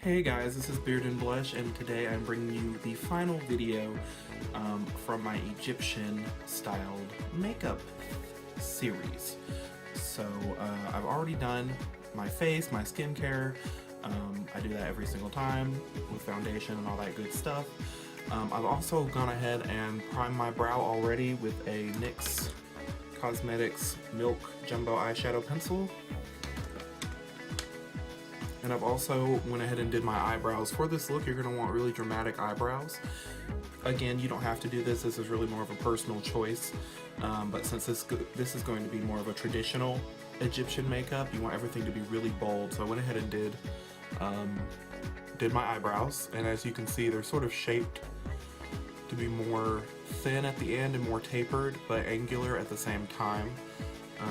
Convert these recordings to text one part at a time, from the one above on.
Hey guys, this is Beard&Blush, and today I'm bringing you the final video from my Egyptian styled makeup series. So I've already done my face, my skincare. I do that every single time with foundation and all that good stuff. I've also gone ahead and primed my brow already with a NYX Cosmetics Milk Jumbo Eyeshadow Pencil. And I've also went ahead and did my eyebrows. For this look, you're going to want really dramatic eyebrows. Again, you don't have to do this. This is really more of a personal choice. But since this is going to be more of a traditional Egyptian makeup, you want everything to be really bold. So I went ahead and did my eyebrows. And as you can see, they're sort of shaped to be more thin at the end and more tapered, but angular at the same time.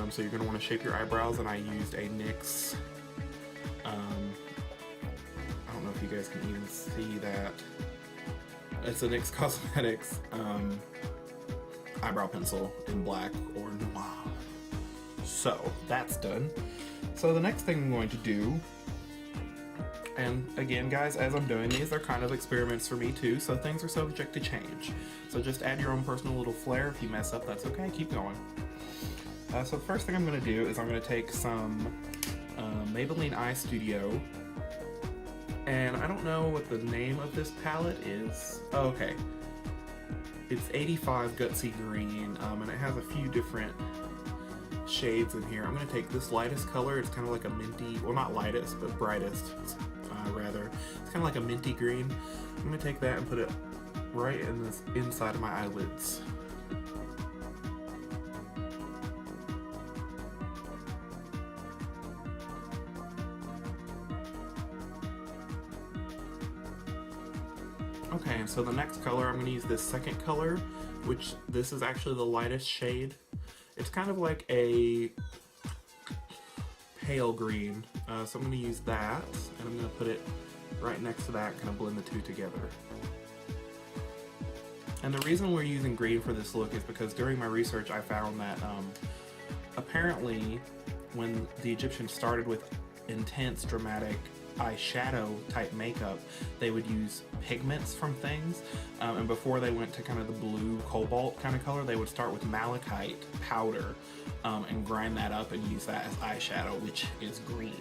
So you're going to want to shape your eyebrows, and I used a NYX I don't know if you guys can even see that. It's a NYX Cosmetics eyebrow pencil in black or noir. So that's done. So the next thing I'm going to do, and again guys, as I'm doing these, they're kind of experiments for me too, so things are subject to change. So just add your own personal little flair. If you mess up, that's okay, keep going. So the first thing I'm going to do is I'm going to take some Maybelline Eye Studio, and I don't know what the name of this palette is. Oh, okay. It's 85 Gutsy Green, and it has a few different shades in here. I'm going to take this lightest color. It's kind of like a minty, well not lightest, but brightest, rather. It's kind of like a minty green. I'm going to take that and put it right in this inside of my eyelids. Okay, so the next color, I'm going to use this second color, which this is actually the lightest shade. It's kind of like a pale green, so I'm going to use that, and I'm going to put it right next to that, kind of blend the two together. And the reason we're using green for this look is because during my research I found that apparently when the Egyptians started with intense, dramatic eyeshadow type makeup, they would use pigments from things, and before they went to kind of the blue cobalt kind of color, they would start with malachite powder and grind that up and use that as eyeshadow, which is green.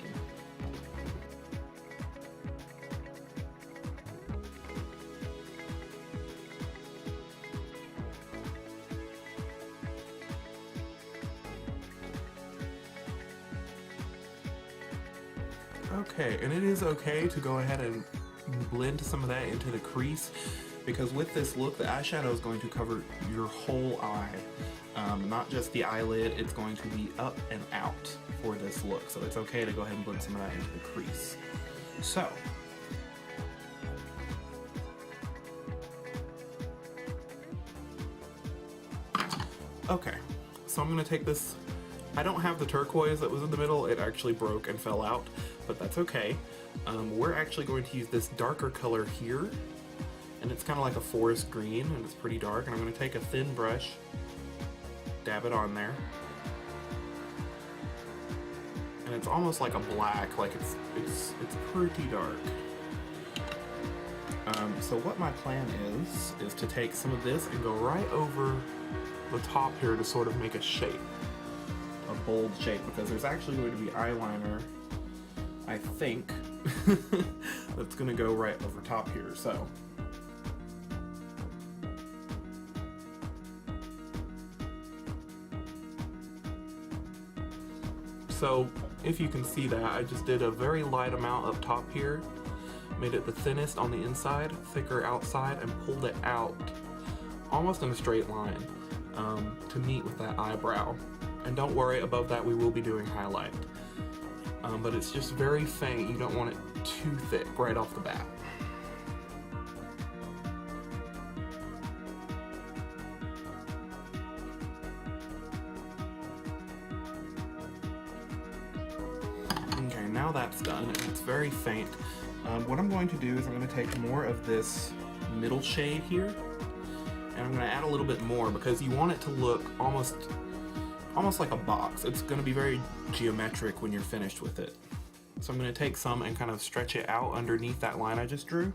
Okay, and it is okay to go ahead and blend some of that into the crease, because with this look, the eyeshadow is going to cover your whole eye, not just the eyelid. It's going to be up and out for this look, so it's okay to go ahead and blend some of that into the crease. So, okay, so I'm going to take this. I don't have the turquoise that was in the middle. It actually broke and fell out, but that's okay. We're actually going to use this darker color here, and it's kind of like a forest green, and it's pretty dark, and I'm going to take a thin brush, dab it on there, and it's almost like a black, like it's pretty dark. So what my plan is to take some of this and go right over the top here to sort of make a shape. A bold shape, because there's actually going to be eyeliner, I think, that's going to go right over top here. So if you can see that, I just did a very light amount up top here, made it the thinnest on the inside, thicker outside, and pulled it out almost in a straight line to meet with that eyebrow. And don't worry, above that we will be doing highlight. But it's just very faint. You don't want it too thick right off the bat. Okay, now that's done, and it's very faint. What I'm going to do is I'm going to take more of this middle shade here, and I'm going to add a little bit more, because you want it to look almost like a box. It's going to be very geometric when you're finished with it. So I'm going to take some and kind of stretch it out underneath that line I just drew.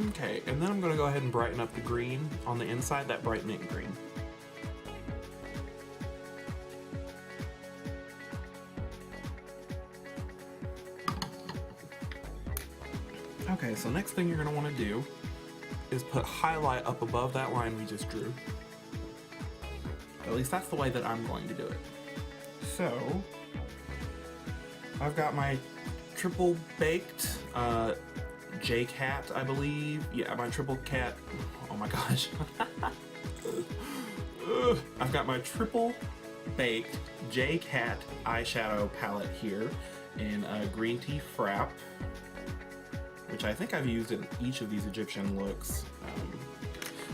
Okay, and then I'm going to go ahead and brighten up the green on the inside, that bright mint green. Okay, so next thing you're going to want to do is put highlight up above that line we just drew. At least that's the way that I'm going to do it. So, I've got my triple baked J-Cat, I believe. Yeah, my triple cat. Oh my gosh. I've got my triple baked J-Cat eyeshadow palette here in Green Tea Frap, which I think I've used in each of these Egyptian looks,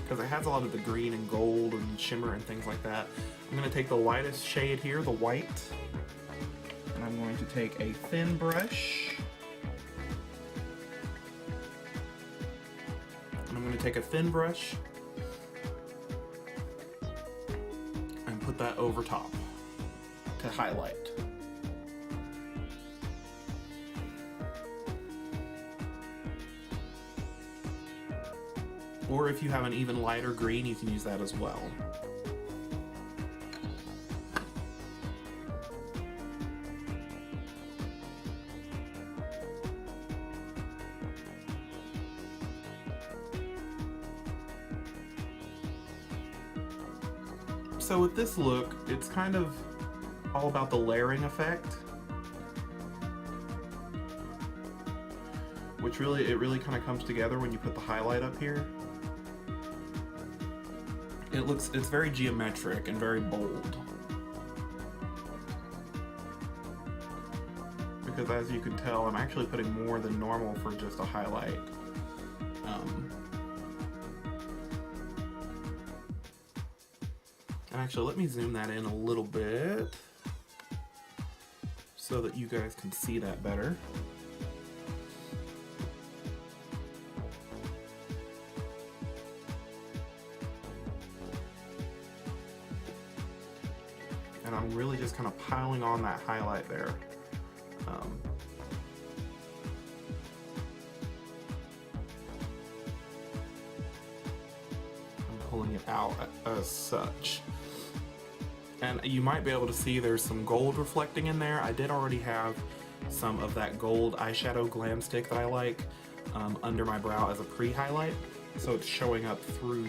because it has a lot of the green and gold and shimmer and things like that. I'm going to take the lightest shade here, the white, and I'm going to take a thin brush, and I'm going to take a thin brush and put that over top to highlight. Or if you have an even lighter green, you can use that as well. So with this look, it's kind of all about the layering effect, which it really kind of comes together when you put the highlight up here. It's very geometric and very bold. Because as you can tell, I'm actually putting more than normal for just a highlight. And actually, let me zoom that in a little bit so that you guys can see that better. And I'm really just kind of piling on that highlight there. I'm pulling it out as such. And you might be able to see there's some gold reflecting in there. I did already have some of that gold eyeshadow glam stick that I like under my brow as a pre-highlight. So it's showing up through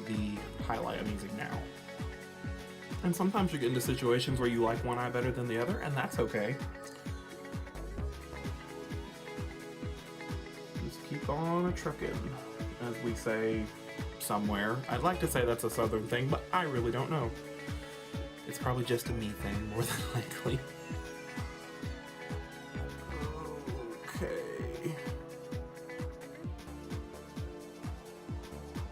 the highlight I'm using now. And sometimes you get into situations where you like one eye better than the other, and that's okay. Just keep on a-truckin', as we say somewhere. I'd like to say that's a southern thing, but I really don't know. It's probably just a me thing, more than likely. Okay.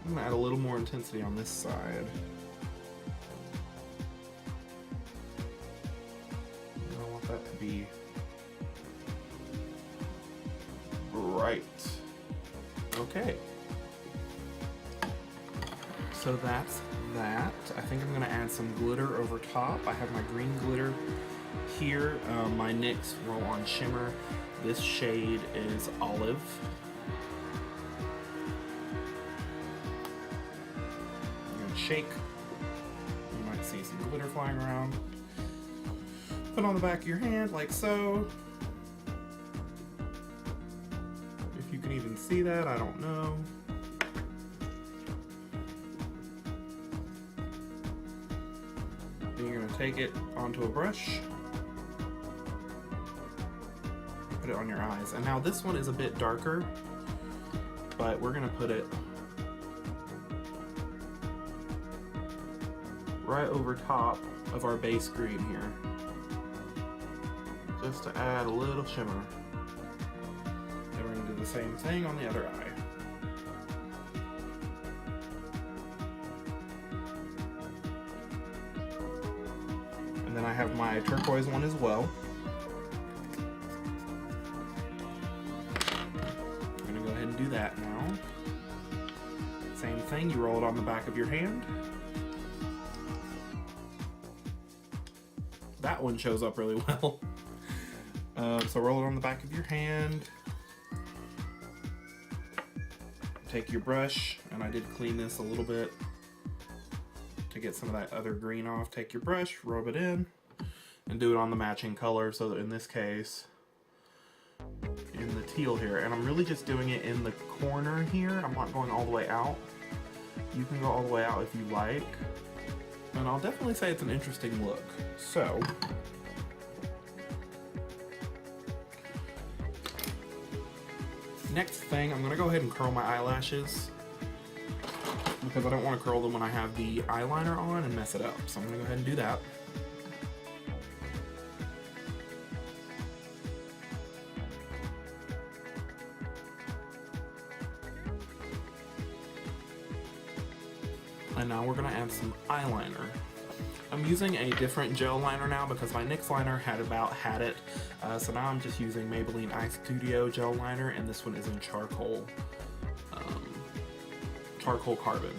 I'm gonna add a little more intensity on this side. I want that to be right. Okay. So that's that. I think I'm gonna add some glitter over top. I have my green glitter here, my NYX Roll-On Shimmer. This shade is Olive. I'm gonna shake. You might see some glitter flying around. Put on the back of your hand like so. If you can even see that, I don't know. You're going to take it onto a brush, put it on your eyes. And now this one is a bit darker, but we're going to put it right over top of our base green here, just to add a little shimmer. And we're going to do the same thing on the other eye. my turquoise one as well. I'm gonna go ahead and do that now. Same thing, you roll it on the back of your hand. That one shows up really well. So roll it on the back of your hand. Take your brush, and I did clean this a little bit to get some of that other green off. Take your brush, rub it in, and do it on the matching color. So in this case, in the teal here, and I'm really just doing it in the corner here. I'm not going all the way out. You can go all the way out if you like, and I'll definitely say it's an interesting look. So next thing, I'm gonna go ahead and curl my eyelashes because I don't want to curl them when I have the eyeliner on and mess it up. So I'm gonna go ahead and do that. And now we're gonna add some eyeliner. I'm using a different gel liner now because my NYX liner had it. So now I'm just using Maybelline Eye Studio gel liner, and this one is in charcoal carbon.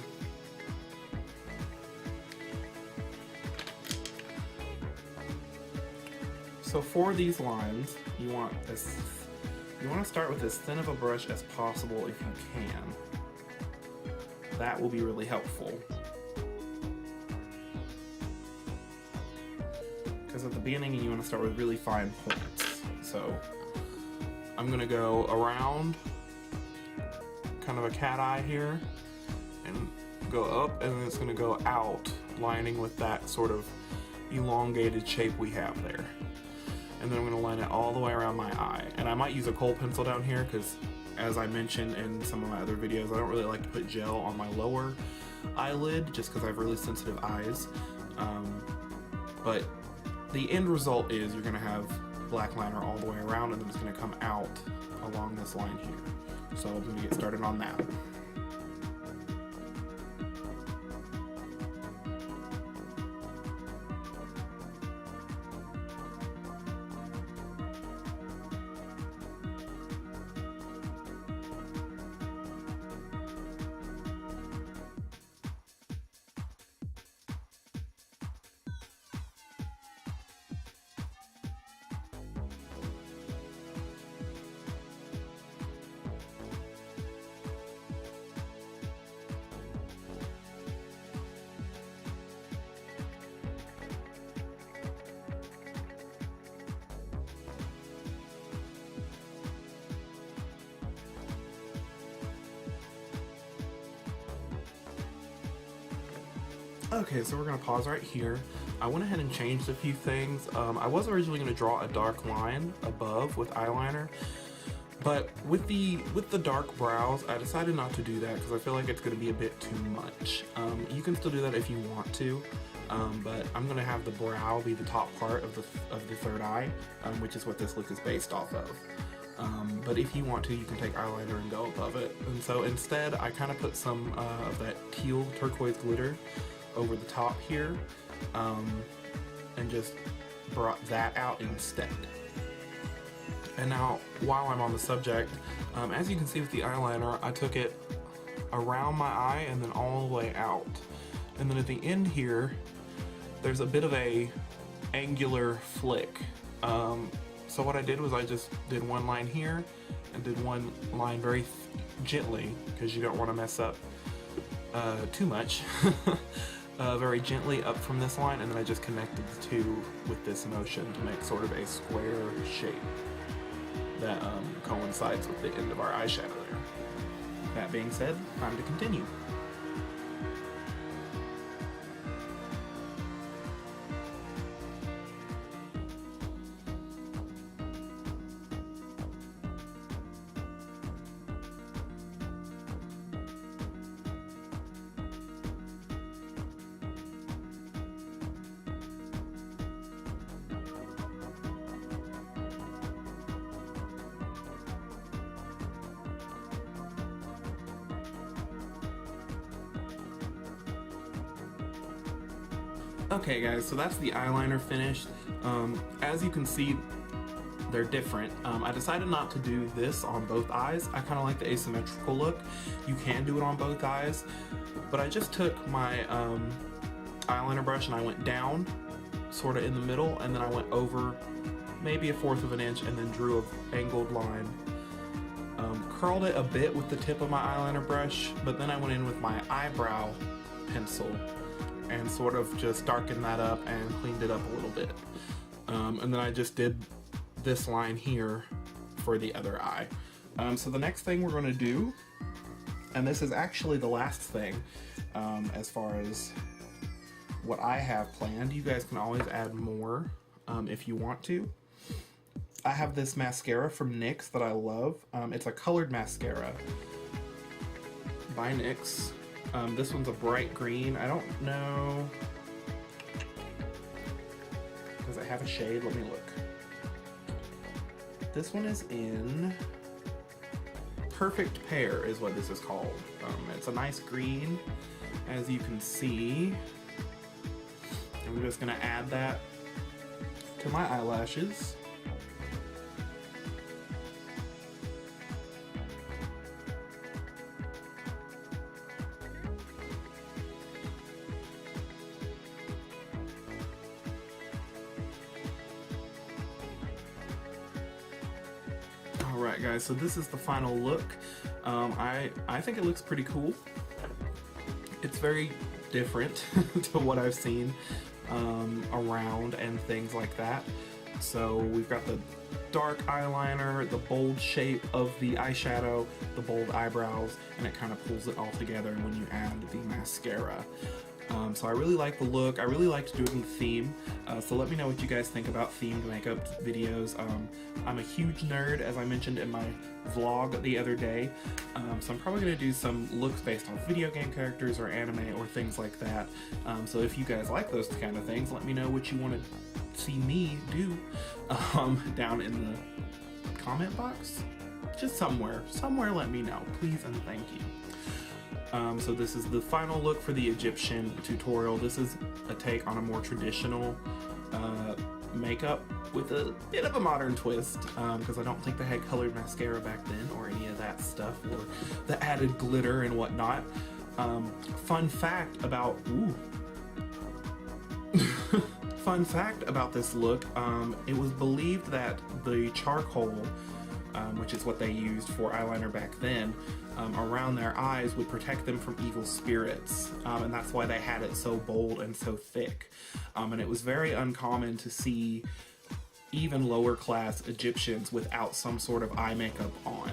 So for these lines, you want to start with as thin of a brush as possible if you can. That will be really helpful. Because at the beginning you want to start with really fine points. So I'm going to go around kind of a cat eye here and go up, and then it's going to go out, lining with that sort of elongated shape we have there. And then I'm going to line it all the way around my eye. And I might use a kohl pencil down here because, as I mentioned in some of my other videos, I don't really like to put gel on my lower eyelid just because I have really sensitive eyes. But the end result is you're going to have black liner all the way around, and then it's going to come out along this line here. So I'm going to get started on that. Okay, so we're going to pause right here. I went ahead and changed a few things. I was originally going to draw a dark line above with eyeliner, but with the dark brows, I decided not to do that because I feel like it's going to be a bit too much. You can still do that if you want to, but I'm going to have the brow be the top part of the third eye, which is what this look is based off of. But if you want to, you can take eyeliner and go above it. And so instead, I kind of put some of that teal turquoise glitter over the top here, and just brought that out instead. And now, while I'm on the subject, as you can see with the eyeliner, I took it around my eye and then all the way out. And then at the end here, there's a bit of a angular flick. So what I did was I just did one line here and did one line very gently, because you don't want to mess up too much. Very gently up from this line, and then I just connected the two with this motion to make sort of a square shape that coincides with the end of our eyeshadow there. That being said, time to continue. Okay guys, so that's the eyeliner finished. As you can see, they're different. I decided not to do this on both eyes. I kind of like the asymmetrical look. You can do it on both eyes, but I just took my eyeliner brush and I went down sort of in the middle, and then I went over maybe 1/4 of an inch and then drew an angled line. Curled it a bit with the tip of my eyeliner brush, but then I went in with my eyebrow pencil and sort of just darkened that up and cleaned it up a little bit. And then I just did this line here for the other eye. So the next thing we're going to do, and this is actually the last thing as far as what I have planned. You guys can always add more if you want to. I have this mascara from NYX that I love. It's a colored mascara by NYX. This one's a bright green. I don't know. Does it have a shade? Let me look. This one is in Perfect Pear is what this is called. It's a nice green, as you can see. I'm just gonna add that to my eyelashes. Alright guys, so this is the final look. I think it looks pretty cool. It's very different to what I've seen around and things like that. So we've got the dark eyeliner, the bold shape of the eyeshadow, the bold eyebrows, and it kind of pulls it all together when you add the mascara. So I really like the look. I really liked doing the theme. So let me know what you guys think about themed makeup videos. I'm a huge nerd, as I mentioned in my vlog the other day. So I'm probably going to do some looks based on video game characters or anime or things like that. So if you guys like those kind of things, let me know what you want to see me do down in the comment box. Just somewhere let me know, please and thank you. So this is the final look for the Egyptian tutorial. This is a take on a more traditional makeup with a bit of a modern twist, because I don't think they had colored mascara back then or any of that stuff, or the added glitter and whatnot. Fun fact about fun fact about this look, it was believed that the charcoal, which is what they used for eyeliner back then, around their eyes would protect them from evil spirits, and that's why they had it so bold and so thick. And it was very uncommon to see even lower class Egyptians without some sort of eye makeup on.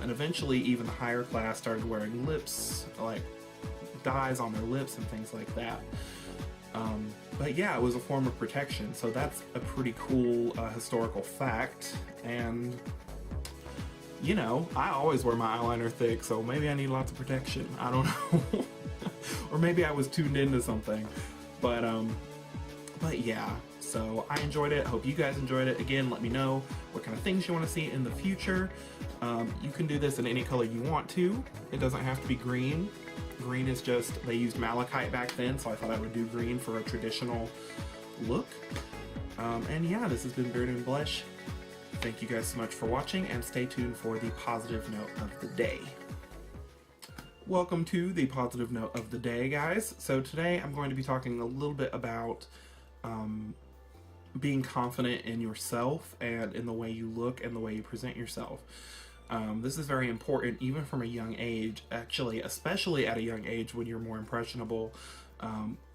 And eventually even the higher class started wearing lips, like dyes on their lips and things like that. But yeah, it was a form of protection, so that's a pretty cool historical fact. And you know, I always wear my eyeliner thick, so maybe I need lots of protection. I don't know. Or maybe I was tuned into something. But yeah, so I enjoyed it. I hope you guys enjoyed it. Again, let me know what kind of things you want to see in the future. You can do this in any color you want to. It doesn't have to be green. Green is just, they used malachite back then, so I thought I would do green for a traditional look. And yeah, this has been Beard&Blush. Thank you guys so much for watching, and stay tuned for the positive note of the day. Welcome to the positive note of the day, guys. So today I'm going to be talking a little bit about being confident in yourself and in the way you look and the way you present yourself. This is very important even from a young age, actually, especially at a young age when you're more impressionable.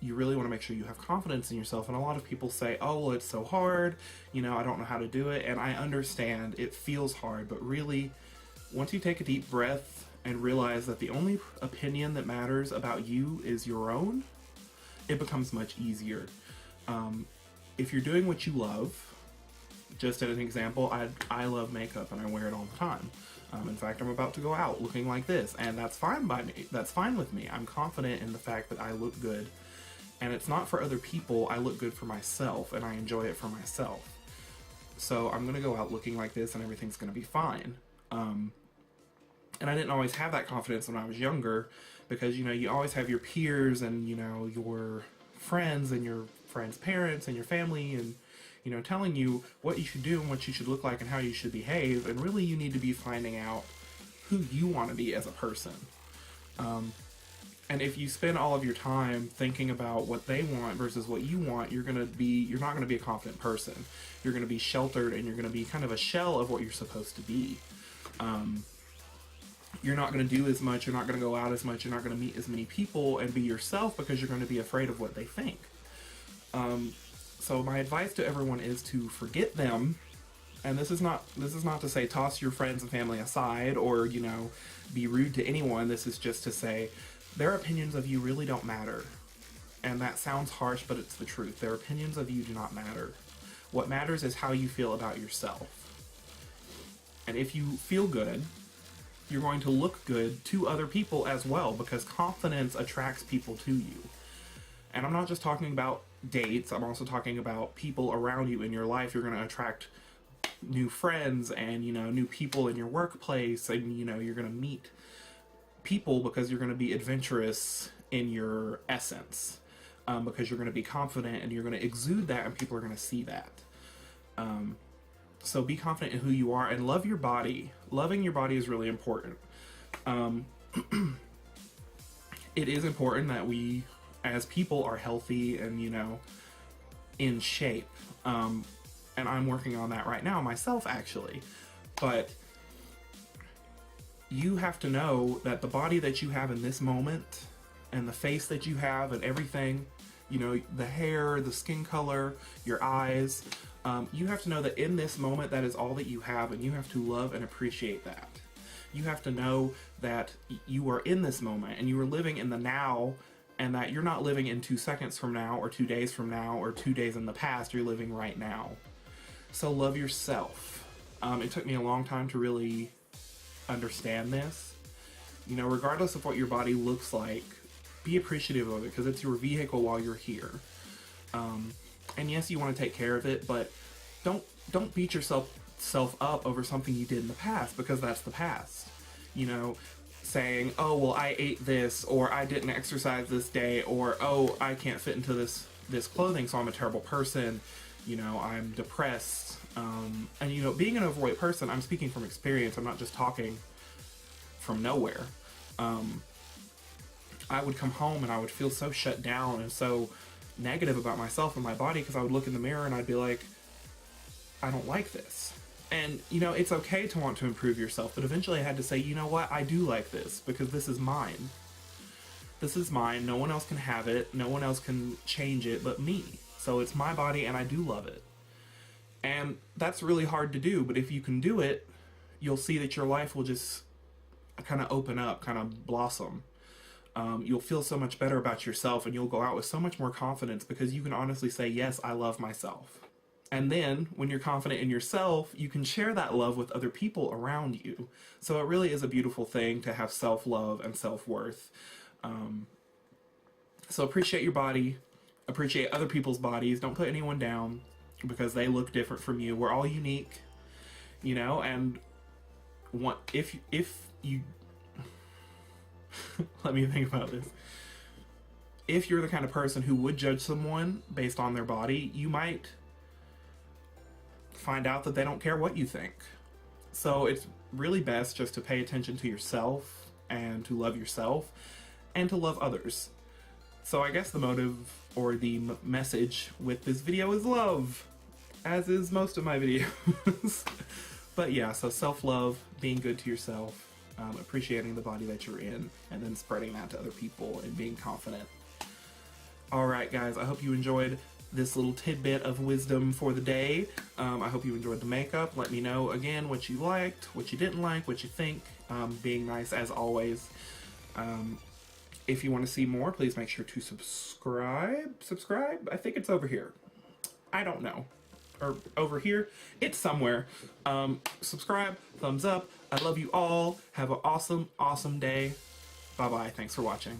You really want to make sure you have confidence in yourself, and a lot of people say, oh, well, it's so hard, you know, I don't know how to do it, and I understand it feels hard, but really, once you take a deep breath and realize that the only opinion that matters about you is your own, it becomes much easier. If you're doing what you love, just as an example, I love makeup and I wear it all the time. In fact, I'm about to go out looking like this, and that's fine by me. That's fine with me. I'm confident in the fact that I look good, and it's not for other people. I look good for myself, and I enjoy it for myself. So I'm gonna go out looking like this, and everything's gonna be fine. And I didn't always have that confidence when I was younger, because, you know, you always have your peers and, you know, your friends and your friends' parents and your family and you know, telling you what you should do and what you should look like and how you should behave. And really, you need to be finding out who you want to be as a person. And if you spend all of your time thinking about what they want versus what you want, you're not gonna be a confident person. You're gonna be sheltered, and you're gonna be kind of a shell of what you're supposed to be. You're not gonna do as much. You're not gonna go out as much. You're not gonna meet as many people and be yourself because you're gonna be afraid of what they think. So my advice to everyone is to forget them. And this is not to say toss your friends and family aside or, you know, be rude to anyone. This is just to say their opinions of you really don't matter. And that sounds harsh, but it's the truth. Their opinions of you do not matter. What matters is how you feel about yourself. And if you feel good, you're going to look good to other people as well, because confidence attracts people to you. And I'm not just talking about dates, I'm also talking about people around you in your life. You're going to attract new friends and, you know, new people in your workplace, and, you know, you're going to meet people because you're going to be adventurous in your essence, because you're going to be confident and you're going to exude that, and people are going to see that. So be confident in who you are and love your body. Loving your body is really important. It is important that we as people are healthy and, you know, in shape. And I'm working on that right now myself, actually. But you have to know that the body that you have in this moment and the face that you have and everything, you know, the hair, the skin color, your eyes, you have to know that in this moment, that is all that you have, and you have to love and appreciate that. You have to know that you are in this moment and you are living in the now, and that you're not living in 2 seconds from now or 2 days from now or 2 days in the past. You're living right now. So love yourself. It took me a long time to really understand this. You know, regardless of what your body looks like, be appreciative of it, because it's your vehicle while you're here. And yes, you want to take care of it, but don't beat yourself up over something you did in the past, because that's the past. You know, saying, oh, well, I ate this, or I didn't exercise this day, or, oh, I can't fit into this clothing, so I'm a terrible person. You know, I'm depressed. And, you know, being an overweight person, I'm speaking from experience. I'm not just talking from nowhere. I would come home and I would feel so shut down and so negative about myself and my body, because I would look in the mirror and I'd be like, I don't like this. And, you know, it's okay to want to improve yourself, but eventually I had to say, you know what, I do like this, because this is mine. This is mine. No one else can have it. No one else can change it but me. So it's my body and I do love it. And that's really hard to do, but if you can do it, you'll see that your life will just kind of open up, kind of blossom. You'll feel so much better about yourself, and you'll go out with so much more confidence, because you can honestly say, yes, I love myself. And then when you're confident in yourself, you can share that love with other people around you. So it really is a beautiful thing to have self-love and self-worth. So appreciate your body, appreciate other people's bodies. Don't put anyone down because they look different from you. We're all unique, you know, and if you let me think about this. If you're the kind of person who would judge someone based on their body, you might find out that they don't care what you think. So it's really best just to pay attention to yourself and to love yourself and to love others. So I guess the motive or the message with this video is love, as is most of my videos. But yeah, so self-love, being good to yourself, appreciating the body that you're in, and then spreading that to other people and being confident. Alright guys, I hope you enjoyed this little tidbit of wisdom for the day. I hope you enjoyed the makeup. Let me know again what you liked, what you didn't like, what you think. Being nice as always. If you want to see more, please make sure to subscribe. I think it's over here. I don't know. Or over here. It's somewhere. Subscribe, thumbs up. I love you all. Have an awesome, awesome day. Bye-bye. Thanks for watching.